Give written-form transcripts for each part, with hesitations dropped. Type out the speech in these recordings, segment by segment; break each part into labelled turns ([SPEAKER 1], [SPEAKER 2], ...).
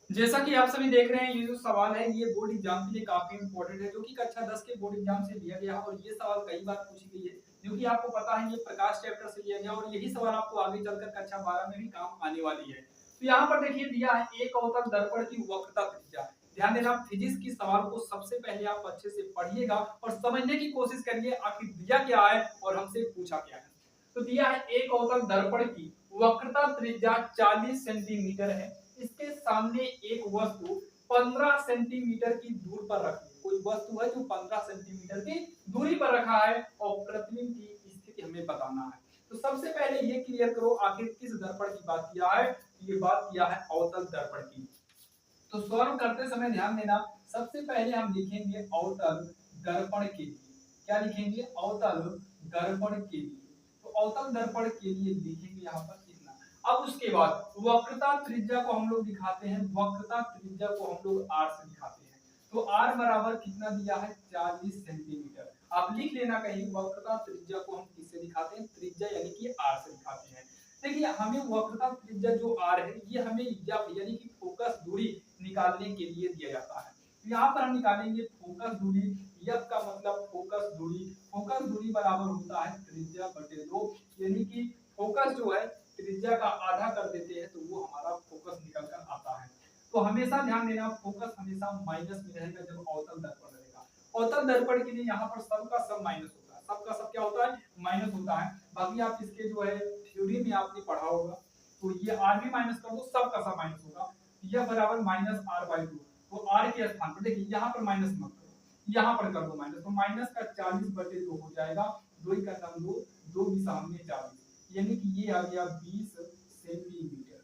[SPEAKER 1] जैसा कि आप सभी देख रहे हैं, ये जो सवाल है ये बोर्ड एग्जाम के लिए काफी इंपॉर्टेंट है, जो कि कक्षा 10 के बोर्ड एग्जाम से लिया गया है और ये सवाल कई बार पूछी गई है, जो कि आपको पता है ये प्रकाश चैप्टर से लिया गया और यही सवाल आपको आगे चलकर कक्षा 12 में भी काम आने वाली है। तो यहाँ पर देखिए दिया है एक अवतल दर्पण की वक्रता त्रिज्या। ध्यान देना, फिजिक्स की सवाल को सबसे पहले आप अच्छे से पढ़िएगा और समझने की कोशिश करिए आखिर दिया क्या है और हमसे पूछा क्या है। तो दिया है एक अवतल दर्पण की वक्रता त्रिज्या 40 सेंटीमीटर है। इसके सामने एक वस्तु 15 सेंटीमीटर की दूर पर रखी है। कोई वस्तु है जो 15 सेंटीमीटर की दूरी पर रखा है और प्रतिबिंब की स्थिति हमें बताना है। तो सबसे पहले ये क्लियर करो आखिर किस दर्पण की बात किया है। ये बात किया है अवतल दर्पण की। तो सॉल्व करते समय ध्यान देना, सबसे पहले हम लिखेंगे अवतल दर्पण के लिए। क्या लिखेंगे? अवतल दर्पण के लिए। तो अवतल दर्पण के लिए लिखेंगे यहाँ पर इतना। अब उसके बाद वक्रता त्रिज्या को हम लोग दिखाते हैं, वक्रता त्रिज्या को हम लोग r से दिखाते हैं। तो r बराबर कितना दिया है? 40 सेंटीमीटर। आप लिख लेना कहीं, वक्रता त्रिज्या को हम किससे दिखाते हैं? त्रिज्या यानी कि r से दिखाते हैं। देखिए हमें वक्रता त्रिज्या जो r है ये हमें यानी कि फोकस दूरी निकालने के लिए दिया जाता है। तो यहाँ पर हम निकालेंगे फोकस दूरी। एफ का मतलब फोकस दूरी। फोकस दूरी बराबर होता है त्रिज्या बटे 2, यानी कि फोकस जो है त्रिज्या का आधा कर देते हैं तो वो हमारा फोकस निकल कर आता है। तो हमेशा ध्यान देना, फोकस हमेशा माइनस में रहेगा जब अवतल दर्पण रहेगा। अवतल दर्पण के लिए यहाँ पर सब का सब माइनस होता है, सबका सब क्या होता है? माइनस होता है। बाकी आप इसके जो है थ्योरी में आपने पढ़ा होगा, तो ये आर भी माइनस कर दो, सब का सब माइनस होगा। यह बराबर माइनस आर बाई 2। तो आर के स्थान पर देखिए यहाँ पर माइनस मत करो, यहाँ पर कर दो माइनस, तो माइनस का 40 बटे 2 हो जाएगा। 2 का नाम 2, 2 भी सामने 40, यानी कि ये आ गया 20 सेंटीमीटर।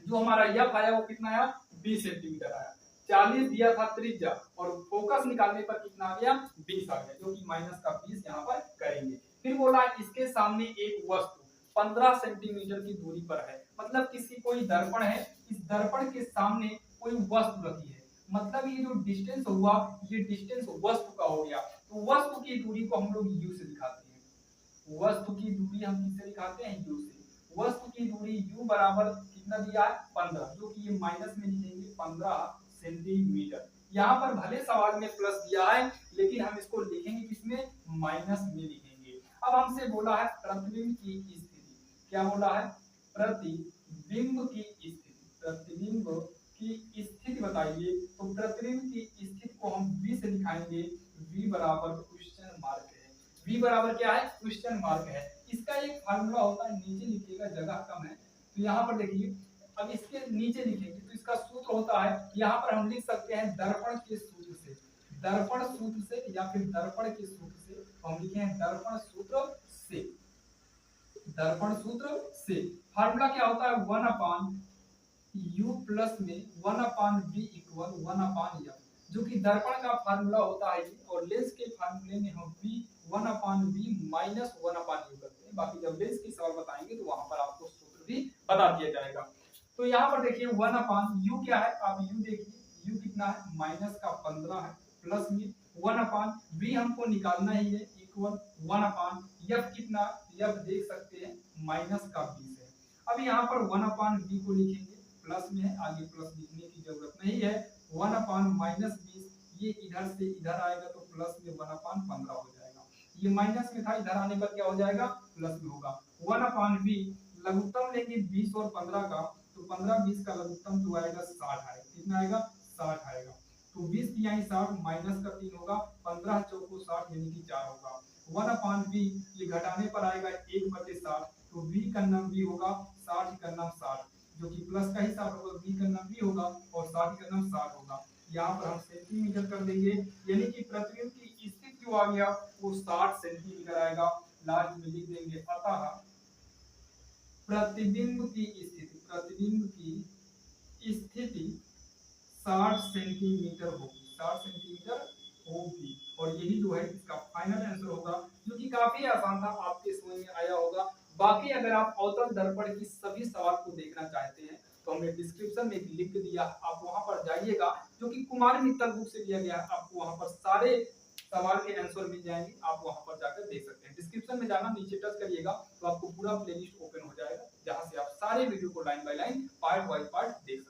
[SPEAKER 1] जो हमारा एफ आया वो कितना आया? 20 सेंटीमीटर आया। 40 दिया था त्रिज्या और फोकस निकालने पर कितना आ गया? 20 आ गया, जो कि माइनस का 20 यहाँ पर करेंगे। फिर बोला इसके सामने एक वस्तु 15 सेंटीमीटर की दूरी पर है, मतलब किसी कोई दर्पण है, इस दर्पण के सामने कोई वस्तु रखी है, मतलब ये जो डिस्टेंस हुआ ये डिस्टेंस वस्तु का हो गया। तो वस्तु की दूरी को हम लोग यू से दिखाते हैं। वस्तु की दूरी हम किससे दिखाते हैं? यू से। वस्तु की दूरी u बराबर कितना दिया है? 15, जो कि ये माइनस में लिखेंगे 15 सेंटीमीटर। यहाँ पर भले सवाल में प्लस दिया है लेकिन हम इसको लिखेंगे किसमें? माइनस में लिखेंगे। अब हमसे बोला है प्रतिबिंब की स्थिति। क्या बोला है? प्रतिबिंब की स्थिति। प्रतिबिंब की स्थिति बताइए। तो प्रतिबिंब की स्थिति को हम v से दिखाएंगे। v बराबर क्वेश्चन मार्क है। v बराबर क्या है? क्वेश्चन मार्क है। इसका एक फार्मूला होता है, नीचे लिखिएगा जगह कम है तो यहाँ पर देखिए, अब इसके नीचे लिखेंगे तो इसका सूत्र होता है, यहाँ पर हम लिख सकते हैं दर्पण के सूत्र से। दर्पण सूत्र से या फिर दर्पण के सूत्र से, तो हम लिखे हैं दर्पण सूत्र से। दर्पण सूत्र से फार्मूला क्या होता है? 1 अपान u प्लस में 1 अपान v इक्वल 1 अपान f, जो कि दर्पण का फार्मूला होता है। और लेंस के फार्मूले में हम v 1 अपान v माइनस 1 अपान u करते हैं। बाकी जब लेंस की सवाल बताएंगे तो वहां पर आपको सूत्र भी बता दिया जाएगा। तो यहाँ पर देखिए 1 अपान u क्या है? आप u देखिए, u कितना है? माइनस का 15 है, प्लस में 1 अपान v हमको निकालना ही है इक्वल 1 अपान f कितना? f देख सकते हैं माइनस का 20 है। अब यहाँ पर 1 अपान v को लिखेंगे, प्लस में है, आगे प्लस लिखने की जरूरत नहीं है। 1 अपान माइनस 20, ये इधर से इधर आएगा तो प्लस में 1 अपान 15 हो जाएगा। ये माइनस में था, इधर आने पर क्या हो जाएगा? प्लस में होगा। 1 अपान v लघुत्तम लेंगे 20 और 15 का, तो 15 20 का लघुत्तम जो आएगा 60 आएगा। कितना आएगा? 60 आएगा। तो 20 तिहाई 60 माइनस का 3 होगा, 15 चौको 60 यानी कि 4 होगा। 1 अपान v ये घटाने पर आएगा 1 बटे 60, तो v का नाम v होगा, 60 का नाम 60, जो कि प्लस का ही 60 होगा, v का नाम v होगा और 60 का नाम 60 होगा। यहाँ पर हम सेंटीमीटर कर देंगे, यानी कि प्रतिबिंब की स्थिति जो आ गया वो 60 सेंटीमीटर आएगा। लास्ट में लिख देंगे अतः प्रतिबिंब की स्थिति, प्रतिबिंब की स्थिति 60 सेंटीमीटर होगी, 60 सेंटीमीटर होगी। और यही जो है इसका फाइनल आंसर होगा, जो कि काफी आसान था, आपके समझ में आया होगा। बाकी अगर आप अवतल दर्पण की सभी सवाल को देखना चाहते हैं तो हमने डिस्क्रिप्शन में एक लिंक दिया, आप वहां पर जाइएगा, जो कि कुमार मित्तल बुक से लिया गया है। आपको वहां पर सारे सवाल के आंसर मिल जाएंगे, आप वहां पर जाकर देख सकते हैं। डिस्क्रिप्शन में जाना, नीचे टच करिएगा तो आपको पूरा प्लेलिस्ट ओपन हो जाएगा, जहां से आप सारे वीडियो को line by line part wise part देख सकते हैं।